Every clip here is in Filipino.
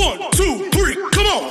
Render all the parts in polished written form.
One, two, three, come on!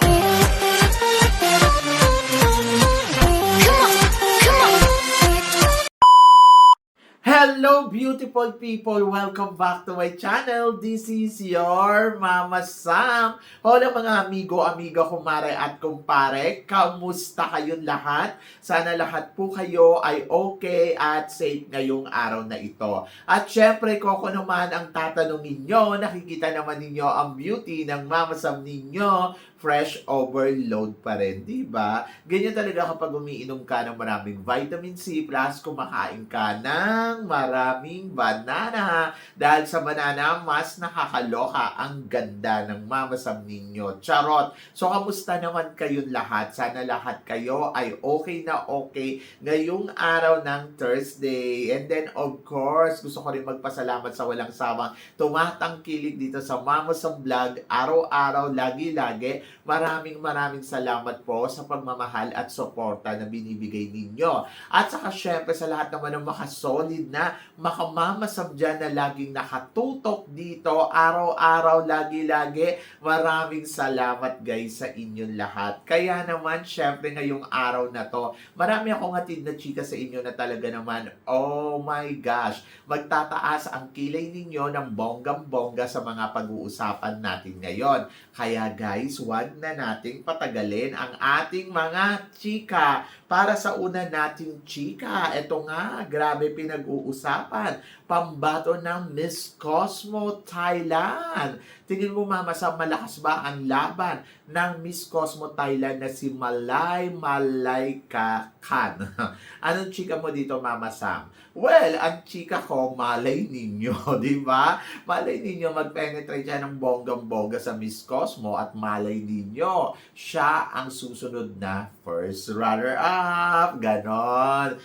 Hello beautiful people! Welcome back to my channel. This is your Mama Sam. Hola mga amigo, amiga, kumare at kumpare. Kamusta kayong lahat? Sana lahat po kayo ay okay at safe ngayong araw na ito. At syempre, kung ako naman ang tatanungin nyo, nakikita naman ninyo ang beauty ng Mama Sam ninyo. Fresh overload pa rin, di ba? Ganyan talaga kapag umiinom ka ng maraming vitamin C plus kumakain ka ng maraming banana. Dahil sa banana, mas nakakaloka ang ganda ng Mama Sam ninyo. Charot! So, kamusta naman kayong lahat? Sana lahat kayo ay okay na okay ngayong araw ng Thursday. And then, of course, gusto ko rin magpasalamat sa walang sawang tumatangkilik dito sa Mama Sam Vlog. Araw-araw, lagi-lagi. Maraming salamat po sa pagmamahal at suporta na binibigay ninyo. At saka syempre sa lahat naman ng makasolid na makamamasam dyan na laging nakatutok dito, araw-araw, lagi-lagi. Maraming salamat guys sa inyong lahat. Kaya naman syempre ngayong araw na to, marami akong hatid na chika sa inyo na talaga naman, oh my gosh, magtataas ang kilay ninyo ng bonggang-bongga sa mga pag-uusapan natin ngayon. Kaya guys, wag na nating patagalin ang ating mga chika. Para sa una nating chika, eto nga, grabe pinag-uusapan. Pambato ng Miss Cosmo Thailand. Tingin mo Mama Sam, malakas ba ang laban ng Miss Cosmo Thailand na si Malay Malaika Khan? Anong chika mo dito Mama Sam? Well, ang chika ko, malay ninyo, di ba? Malay ninyo, mag-penetrate siya ng bonggang-bongga sa Miss Cosmo at malay ninyo, siya ang susunod na first runner-up. Ganon.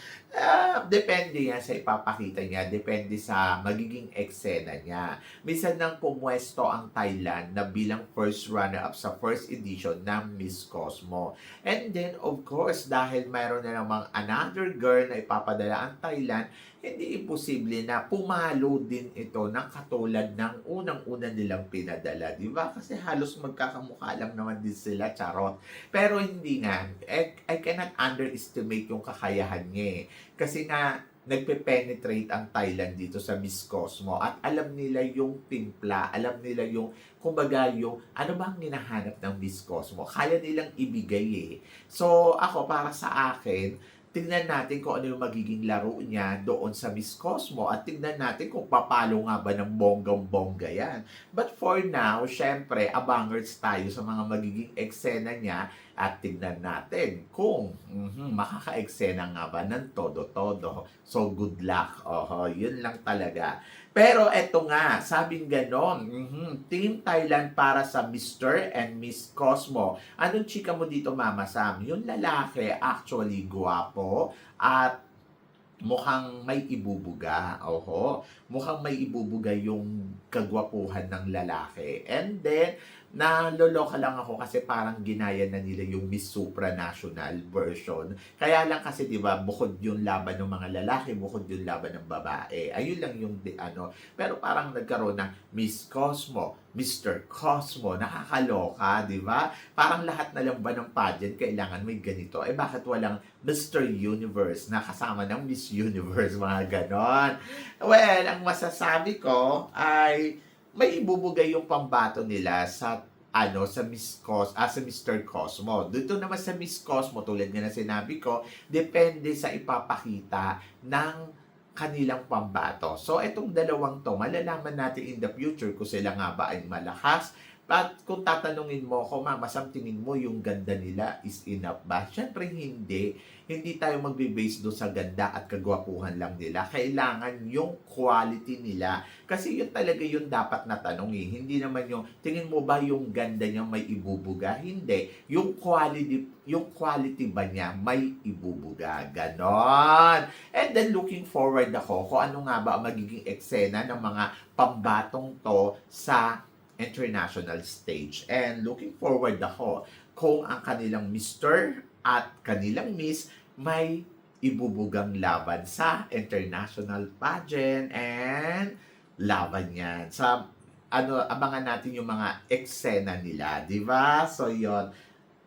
Depende yan sa ipapakita niya. Depende sa magiging eksena niya. Minsan nang pumwesto ang Thailand na bilang first runner-up sa first edition ng Miss Cosmo. And then, of course, dahil mayroon na namang another girl na ipapadala ang Thailand, hindi imposible na pumalo din ito ng katulad ng unang-una nilang pinadala. Di ba? Kasi halos magkakamukha lang naman din sila, charot. Pero hindi nga. I cannot underestimate yung kakayahan niya eh. Kasi nga, nagpe-penetrate ang Thailand dito sa Miss Cosmo at alam nila yung timpla, alam nila yung, kumbaga yung, ano ba ang hinahanap ng Miss Cosmo? Kaya nilang ibigay eh. So, ako, para sa akin, tingnan natin kung ano yung magiging laro niya doon sa Miss Cosmo at tingnan natin kung papalo nga ba ng bonggang-bongga yan. But for now, syempre, abangers tayo sa mga magiging eksena niya at tingnan natin kung makaka-eksena nga ba ng todo-todo. So, good luck. Yun lang talaga. Pero eto nga, sabing ganon, Team Thailand para sa Mr. and Miss Cosmo. Anong chika mo dito, Mama Sam? Yung lalaki, actually guwapo at mukhang may ibubuga. Mukhang may ibubuga yung kagwapuhan ng lalaki. And then, naloloka lang ako kasi parang ginaya na nila yung Miss Supranational version. Kaya lang kasi 'di ba, bukod yung laban ng mga lalaki, bukod yung laban ng babae. Ayun lang yung pero parang nagkaroon ng Miss Cosmo, Mr. Cosmo, nakakaloka, 'di ba? Parang lahat na lang ba ng pageant kailangan may ganito? Eh bakit walang Mr. Universe na kasama ng Miss Universe, mga ganon? Well, ang masasabi ko ay may ibubugay yung pambato nila sa sa sa Mr. Cosmo. Dito naman sa Miss Cosmo, tulad nga na sinabi ko, depende sa ipapakita ng kanilang pambato. So, itong dalawang to, malalaman natin in the future kung sila nga ba ay malakas. At kung tatanungin mo ko, Mama Sam, tingin mo yung ganda nila is enough ba? Siyempre hindi. Hindi tayo magbe-base doon sa ganda at kagwapuhan lang nila. Kailangan yung quality nila. Kasi yun talaga yung dapat na tanong eh. Hindi naman yung, tingin mo ba yung ganda niya may ibubuga? Hindi. Yung quality ba niya may ibubuga? Ganon. And then looking forward ako kung ano nga ba ang magiging eksena ng mga pambatong to sa international stage. And looking forward ako kung ang kanilang Mr. at kanilang Miss may ibubugang laban sa international pageant and laban yan sa abangan natin yung mga eksena nila, di ba? So, yon,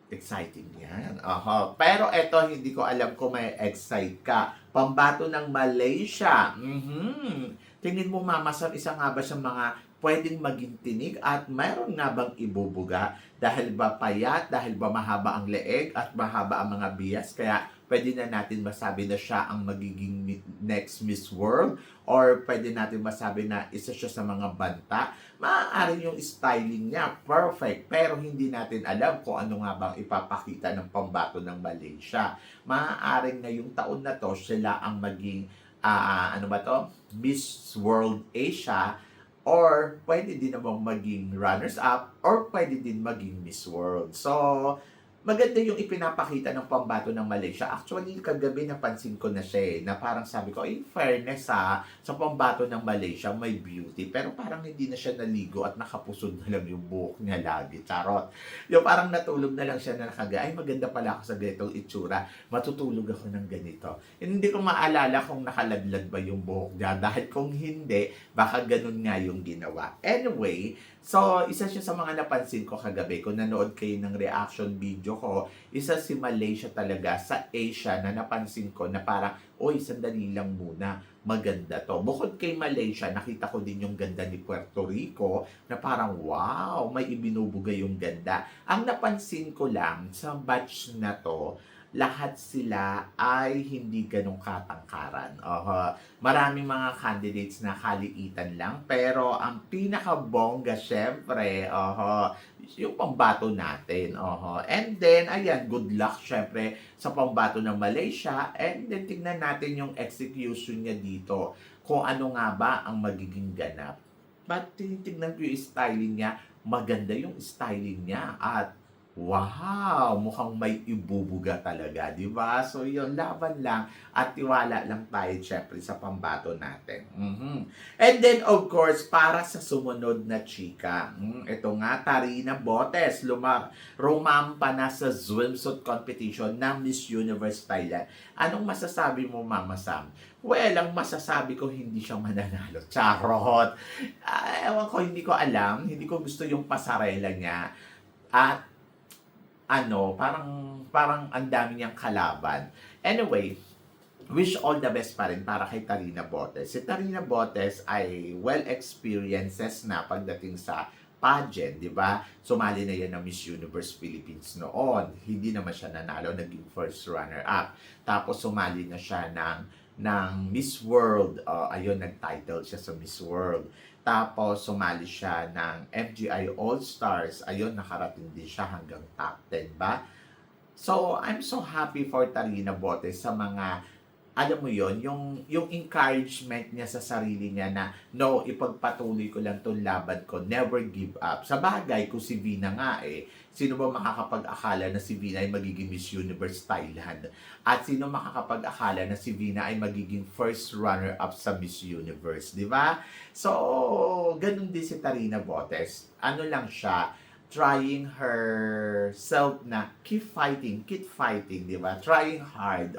exciting yan. Pero eto, hindi ko alam kung may excite ka. Pambato ng Malaysia. Tingin mo, Mama Sam, isa nga ba sa mga pwedeng maging tinig at mayroon nga bang ibubuga? Dahil ba payat? Dahil ba mahaba ang leeg at mahaba ang mga bias? Kaya pwede na natin masabi na siya ang magiging next Miss World? Or pwede natin masabi na isa siya sa mga banta? Maaari yung styling niya, perfect. Pero hindi natin alam kung ano nga bang ipapakita ng pambato ng Malaysia. Maaaring ngayong taon na to, sila ang maging, Miss World Asia, or pwede din namang maging runners-up, or pwede din maging Miss World. So, maganda yung ipinapakita ng pambato ng Malaysia. Actually, kagabi napansin ko na siya na parang sabi ko, in fairness sa pambato ng Malaysia, may beauty. Pero parang hindi na siya naligo at nakapusod na lang yung buhok niya lagi. Charot. Yung parang natulog na lang siya na nakaga, ay maganda pala ako sa ganitong itsura. Matutulog ako ng ganito. Hindi ko maalala kung nakalaglag ba yung buhok niya. Dahil kung hindi, baka ganun nga yung ginawa. Anyway, so, isa siya sa mga napansin ko kagabi. Kung nanood kayo ng reaction video ko, isa si Malaysia talaga sa Asia na napansin ko na parang, oy, sandali lang muna, maganda to. Bukod kay Malaysia, nakita ko din yung ganda ni Puerto Rico na parang, wow, may ibinubuga yung ganda. Ang napansin ko lang sa batch na to, lahat sila ay hindi ganong katangkaran. Maraming mga candidates na kaliitan lang, pero ang pinakabongga, syempre, yung pambato natin. And then, ayan, good luck, syempre, sa pambato ng Malaysia. And then, tingnan natin yung execution niya dito. Kung ano nga ba ang magiging ganap. But, tinitignan ko yung styling niya. Maganda yung styling niya. At, wow, mukhang may ibubuga talaga, di ba? So, yun, laban lang at tiwala lang tayo, syempre, sa pambato natin. And then, of course, para sa sumunod na chika, ito nga, Tarina Botes, rumampa na sa swimsuit competition ng Miss Universe Thailand. Anong masasabi mo, Mama Sam? Well, ang masasabi ko, hindi siya mananalo. Charot! Ewan ko, hindi ko alam. Hindi ko gusto yung pasarela niya. At parang ang dami niyang kalaban. Anyway, wish all the best pa rin para kay Tarina Botes. Si Tarina Botes ay well-experiences na pagdating sa pageant, di ba? Sumali na yan ng Miss Universe Philippines noon. Hindi naman siya nanalo, naging first runner-up. Tapos sumali na siya ng Miss World. Ayun, nag-title siya sa Miss World. Tapos, sumali siya ng MGI All-Stars. Ayun, nakarating din siya hanggang top 10 ba? So, I'm so happy for Tarina Botes sa mga, alam mo yon, yung encouragement niya sa sarili niya na, no, ipagpatuloy ko lang itong laban ko, never give up. Sa bagay, kung si Vina nga sino ba makakapag-akala na si Vina ay magiging Miss Universe Thailand? At sino makakapag-akala na si Vina ay magiging first runner-up sa Miss Universe, di ba? So, ganun din si Tarina Botes. Ano lang siya, trying herself na keep fighting, di ba? Trying hard,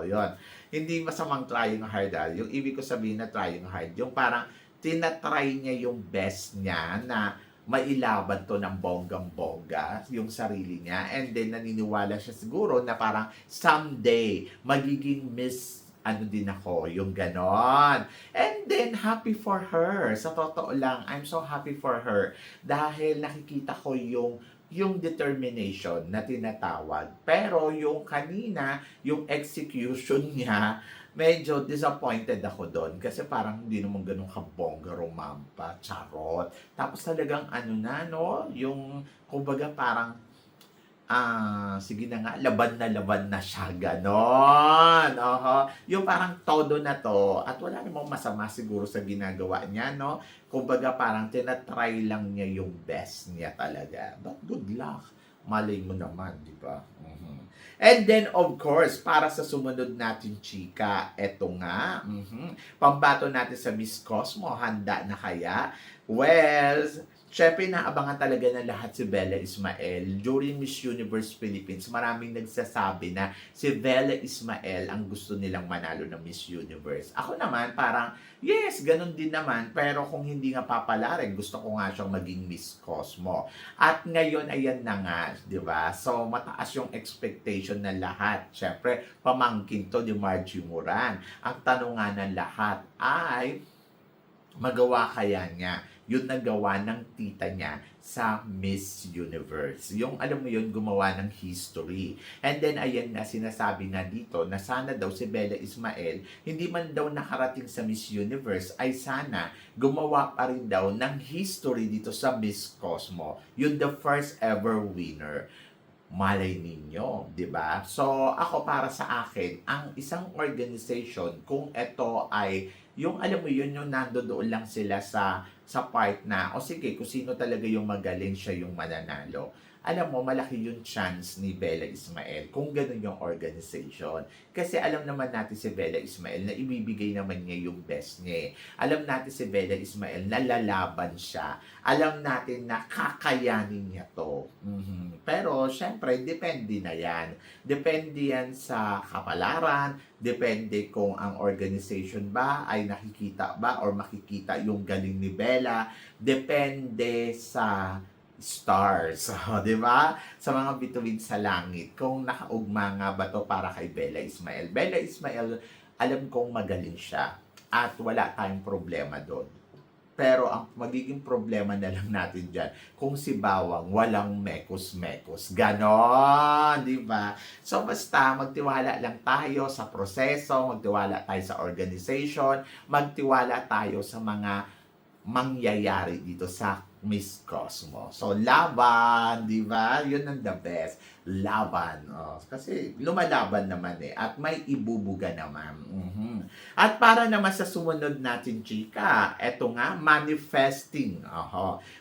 yun. Hindi masamang trying hard, Yung ibig ko sabihin na trying hard, yung parang tinatry niya yung best niya na mailaban to ng bonggang-bongga, yung sarili niya. And then, naniniwala siya siguro na parang someday, magiging Miss din ako, yung ganon. And then, happy for her. Sa totoo lang, I'm so happy for her. Dahil nakikita ko yung determination na tinatawag. Pero yung kanina, yung execution niya, medyo disappointed ako doon. Kasi parang hindi naman ganun kabongga, rumampa, charot. Tapos talagang yung, kumbaga parang, sige na nga, laban na siya, ganon. Yung parang todo na to, at wala namang masama siguro sa ginagawa niya, no? Kumbaga parang tinatry lang niya yung best niya talaga. But good luck. Malay mo naman, di ba? And then, of course, para sa sumunod natin, chika, eto nga, pambato natin sa Miss Cosmo, handa na kaya? Well, Siyempre, naabangan talaga ng lahat si Bella Ismael. During Miss Universe Philippines, maraming nagsasabi na si Bella Ismael ang gusto nilang manalo ng Miss Universe. Ako naman, parang, yes, ganun din naman. Pero kung hindi nga papalarin, gusto ko nga siyang maging Miss Cosmo. At ngayon, ayan na nga, di ba? So, mataas yung expectation ng lahat. Siyempre, pamangkin to ni Margie Moran. Ang tanong nga ng lahat ay, magawa kaya niya yung nagawa ng tita niya sa Miss Universe. Yung alam mo yun, gumawa ng history. And then ayan na, sinasabi nga dito na sana daw si Bella Ismael, hindi man daw nakarating sa Miss Universe, ay sana gumawa pa rin daw ng history dito sa Miss Cosmo. Yun the first ever winner. Malay ninyo, di ba? So, ako para sa akin, ang isang organization, kung ito ay, yung alam mo yun, yung nandoon lang sila sa part na, o sige, kung sino talaga yung magaling, siya yung mananalo. Alam mo, malaki yung chance ni Bella Ismael kung ganun yung organization. Kasi alam naman natin si Bella Ismael na ibibigay naman niya yung best niya. Alam natin si Bella Ismael na lalaban siya. Alam natin na kakayanin niya to. Pero, syempre, depende na yan. Depende yan sa kapalaran, depende kung ang organization ba ay nakikita ba or makikita yung galing ni Bella. Depende sa stars, di ba? Sa mga bituin sa langit. Kung nakaugma nga ba to para kay Bella Ismael. Bella Ismael, alam kong magaling siya at wala tayong problema doon. Pero ang magiging problema na lang natin dyan, kung si Bawang walang mekos-mekos. Ganon, di ba? So basta magtiwala lang tayo sa proseso, magtiwala tayo sa organization, magtiwala tayo sa mga mangyayari dito sa Miss Cosmo. So, laban, di ba? Yun ang the best. Laban. Oh, kasi lumalaban naman eh. At may ibubuga naman. At para naman sa sumunod natin, chika, eto nga, manifesting.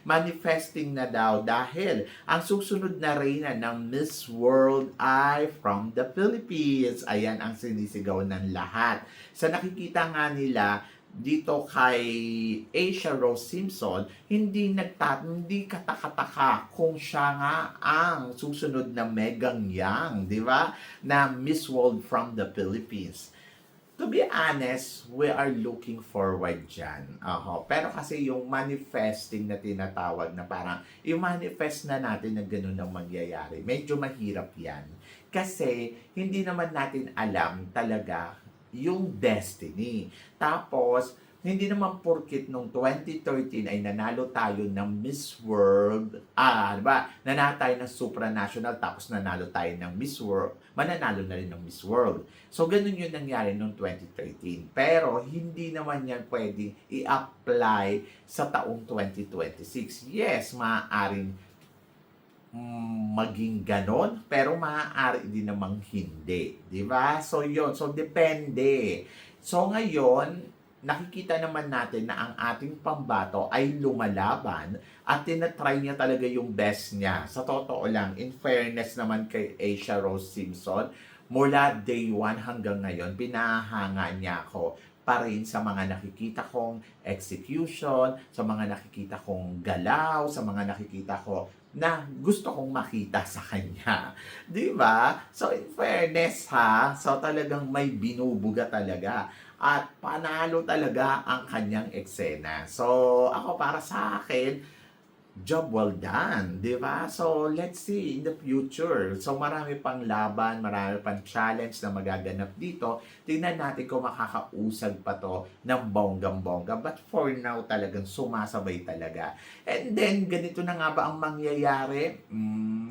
Manifesting na daw dahil ang susunod na reyna ng Miss World ay from the Philippines. Ayan ang sinisigaw ng lahat. Sa nakikita nga nila, dito kay Asia Rose Simpson, hindi katakataka kung siya nga ang susunod na Megang Yang, di ba? Na Miss World from the Philippines. To be honest, we are looking forward dyan. Pero kasi yung manifesting na tinatawag na parang i-manifest na natin na ganun ang mangyayari, medyo mahirap yan. Kasi hindi naman natin alam talaga yung destiny. Tapos, hindi naman porkit nung 2013 ay nanalo tayo ng Miss World, diba? Nanalo tayo ng supranational, tapos nanalo tayo ng Miss World, mananalo na rin ng Miss World. So, ganun yung nangyari nung 2013. Pero, hindi naman yan pwedeng i-apply sa taong 2026. Yes, maaaring maging ganon, pero maaari din namang hindi. Di ba? So, yun. So, depende. So, ngayon, nakikita naman natin na ang ating pambato ay lumalaban at tinatry niya talaga yung best niya. Sa totoo lang, in fairness naman kay Asia Rose Simpson, mula day 1 hanggang ngayon, pinahanga niya ako pa rin sa mga nakikita kong execution, sa mga nakikita kong galaw, sa mga nakikita ko na gusto kong makita sa kanya. Di ba? So, in fairness ha, so talagang may binubuga talaga. At panalo talaga ang kanyang eksena. So, ako para sa akin, job well done, di ba? So, let's see in the future. So, marami pang laban, marami pang challenge na magaganap dito. Tingnan natin kung makakausag pa to ng bonggang-bongga. But for now, talagang sumasabay talaga. And then, ganito na nga ba ang mangyayari?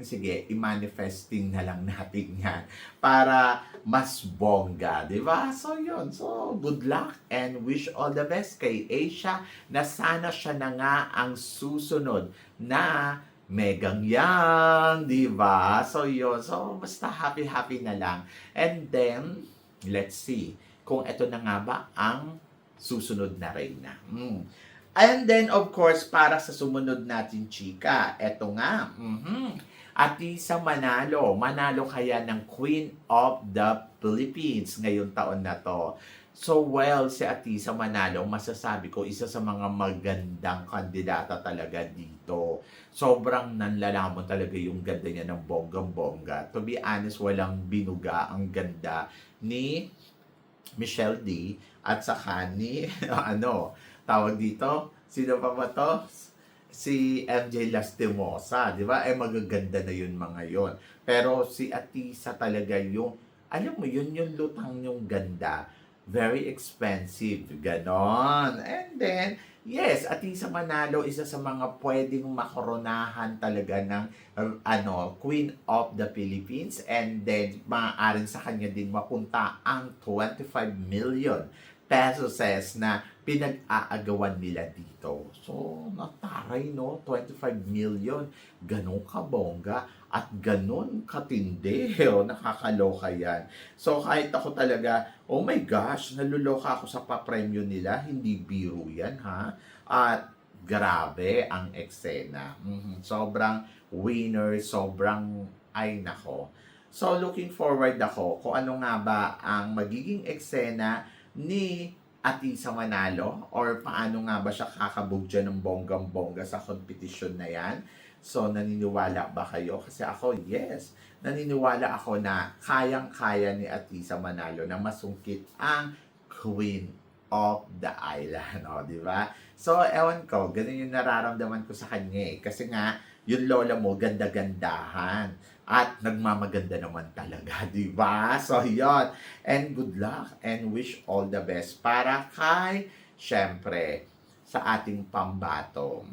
Sige, i-manifesting na lang natin yan para mas bongga, di ba? So, yun. So, good luck and wish all the best kay Asia na sana siya na nga ang susunod na Megang Yang, di ba? So, yun. So, basta happy-happy na lang. And then, let's see kung ito na nga ba ang susunod na reyna. And then, of course, para sa sumunod natin, chika, eto nga, Atisa Manalo. Manalo kaya ng Queen of the Philippines ngayong taon na to. So well, si Atisa Manalo, masasabi ko, isa sa mga magandang kandidata talaga dito. Sobrang nanlalamon talaga yung ganda niya ng bonggang-bongga. To be honest, walang binuga ang ganda ni Michelle D. At saka ni, tawag dito, sino pa ba to? Si MJ Lastimosa, di ba? Magaganda na yun mga yon. Pero si Atisa talaga yung, alam mo yun, yung lutang yung ganda, very expensive, ganon. And then, yes, Atisa Manalo, isa sa mga pwedeng makoronahan talaga ng Queen of the Philippines. And then, maaaring sa kanya din mapunta ang 25 million pesos na pinag-aagawan nila dito. So, nataray, no? 25 million. Ganon kabongga at ganon katindi. Nakakaloka yan. So, kahit ako talaga, oh my gosh, naluloka ako sa pa-premyo nila. Hindi biro yan, ha? At grabe ang eksena. Sobrang winner, sobrang, ay nako. So, looking forward ako kung ano nga ba ang magiging eksena ni Atisa Manalo or paano nga ba siya kakabog dyan ng bonggang-bongga sa kompetisyon na yan. So, naniniwala ba kayo? Kasi ako, yes, naniniwala ako na kayang-kaya ni Atisa Manalo na masungkit ang Queen of the Island. O, di ba? So, ewan ko, ganun yung nararamdaman ko sa kanya eh. Kasi nga, yung lola mo, ganda-gandahan. At nagmamaganda naman talaga, di ba? So, yon. And good luck and wish all the best para kay, syempre, sa ating pambato.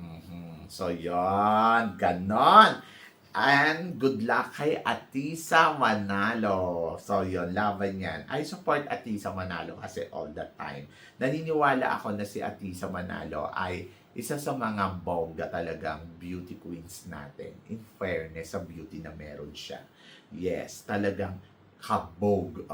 So, yon. Ganon. And good luck kay Atisa Manalo. So, yon. Laban yan. I support Atisa Manalo kasi all the time. Naniniwala ako na si Atisa Manalo ay isa sa mga bongga talagang beauty queens natin. In fairness, sa beauty na meron siya. Yes, talagang kabog.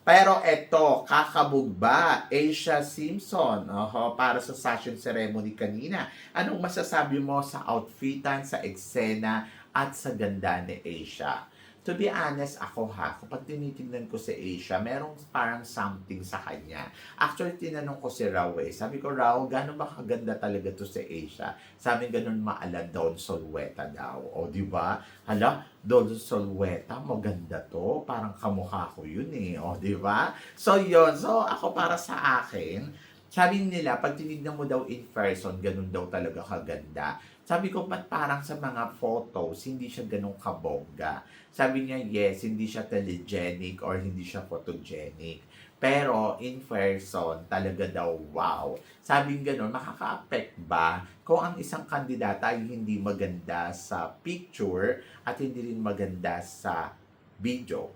Pero eto, kakabog ba? Asia Simpson, para sa fashion ceremony kanina. Anong masasabi mo sa outfitan, sa eksena, at sa ganda ni Asia? To be honest, ako kapag tinitingnan ko si Asia, merong parang something sa kanya. Actually, tinanong ko si Raul Sabi ko, Raul, gano'n ba kaganda talaga to si Asia? Sabi gano'n maalan Don Solweta daw. O, di ba? Hala, Don Solweta, maganda to. Parang kamukha ko yun eh. O, di ba? So, yun. So, ako para sa akin, sabi nila, pag tinignan mo daw in person, ganun daw talaga kaganda. Sabi ko, ba't parang sa mga photos, hindi siya ganun kabongga? Sabi niya, yes, hindi siya telegenic or hindi siya photogenic. Pero in person, talaga daw, wow. Sabi gano'n, makaka-affect ba kung ang isang kandidata ay hindi maganda sa picture at hindi rin maganda sa video?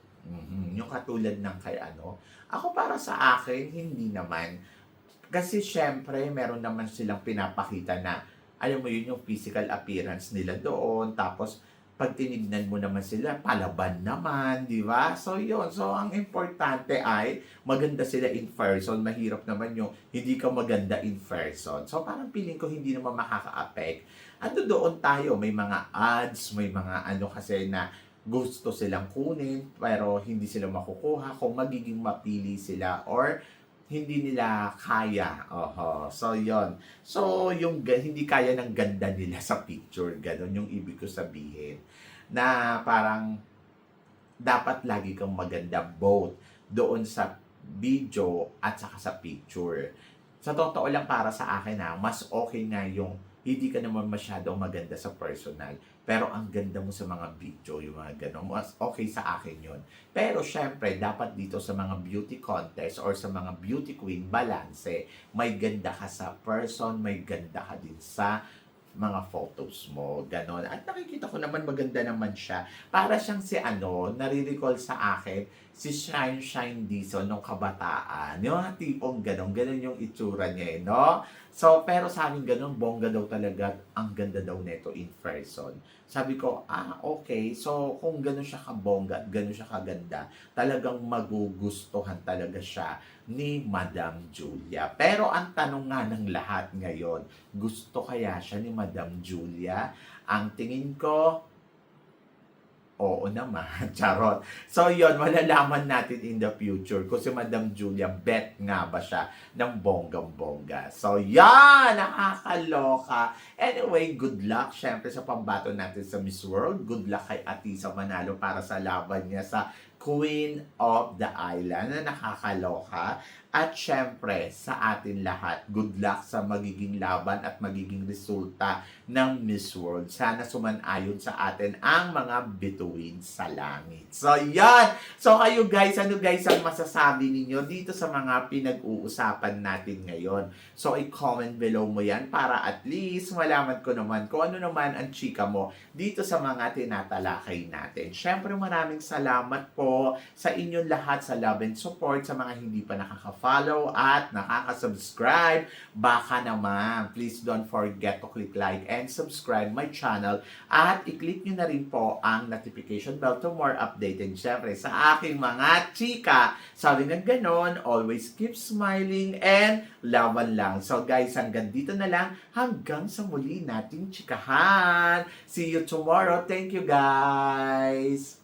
Yung katulad ng kay Ako para sa akin, hindi naman. Kasi syempre, meron naman silang pinapakita na alam mo yun, yung physical appearance nila doon. Tapos, pag tinignan mo naman sila, palaban naman, di ba? So, yun. So, ang importante ay maganda sila in person. Mahirap naman yung hindi ka maganda in person. So, parang feeling ko hindi naman makaka-affect. Doon tayo, may mga ads, may mga kasi na gusto silang kunin, pero hindi sila makukuha kung magiging mapili sila or hindi nila kaya. So, yon. So, yung hindi kaya ng ganda nila sa picture. Ganon yung ibig ko sabihin. Na parang dapat lagi kang maganda both doon sa video at saka sa picture. Sa totoo lang para sa akin mas okay nga yung hindi ka naman masyadong maganda sa personal. Pero ang ganda mo sa mga video, yung mga gano'n. Mas okay sa akin yun. Pero syempre, dapat dito sa mga beauty contest or sa mga beauty queen, balance. May ganda ka sa person, may ganda ka din sa mga photos mo, ganon. At nakikita ko naman maganda naman siya. Para siyang si nare-recall sa akin, si Shine Dizon nung kabataan. Yung tipong ganon yung itsura niya no? So, pero sa amin ganon, bongga daw talaga, ang ganda daw neto in person. Sabi ko, okay. So, kung ganon siya kabongga, ganon siya kaganda, talagang magugustuhan talaga siya ni Madam Julia. Pero ang tanong nga ng lahat ngayon, gusto kaya siya ni Madam Julia? Ang tingin ko, oo naman. Charot. So yon, malalaman natin in the future kung si Madam Julia bet nga ba siya ng bonggang-bongga. So yan, nakakaloka. Anyway, good luck syempre sa pambato natin sa Miss World. Good luck kay Atisa Manalo para sa laban niya sa Queen of the Island na nakakaloka. At syempre, sa atin lahat, good luck sa magiging laban at magiging resulta ng Miss World. Sana sumanayon sa atin ang mga bituin sa langit. So, yan! So, kayo guys, ano guys ang masasabi ninyo dito sa mga pinag-uusapan natin ngayon? So, i-comment below mo yan para at least malaman ko naman kung ano naman ang chika mo dito sa mga tinatalakay natin. Syempre, maraming salamat po sa inyong lahat sa love and support sa mga hindi pa nakaka-follow at nakaka-subscribe. Baka naman, please don't forget to click like and subscribe my channel at i-click nyo na rin po ang notification bell to more updated syempre sa aking mga chika. Sabi nga ganon, always keep smiling and laban lang. So guys, hanggang dito na lang, hanggang sa muli nating chikahan. See you tomorrow. Thank you guys.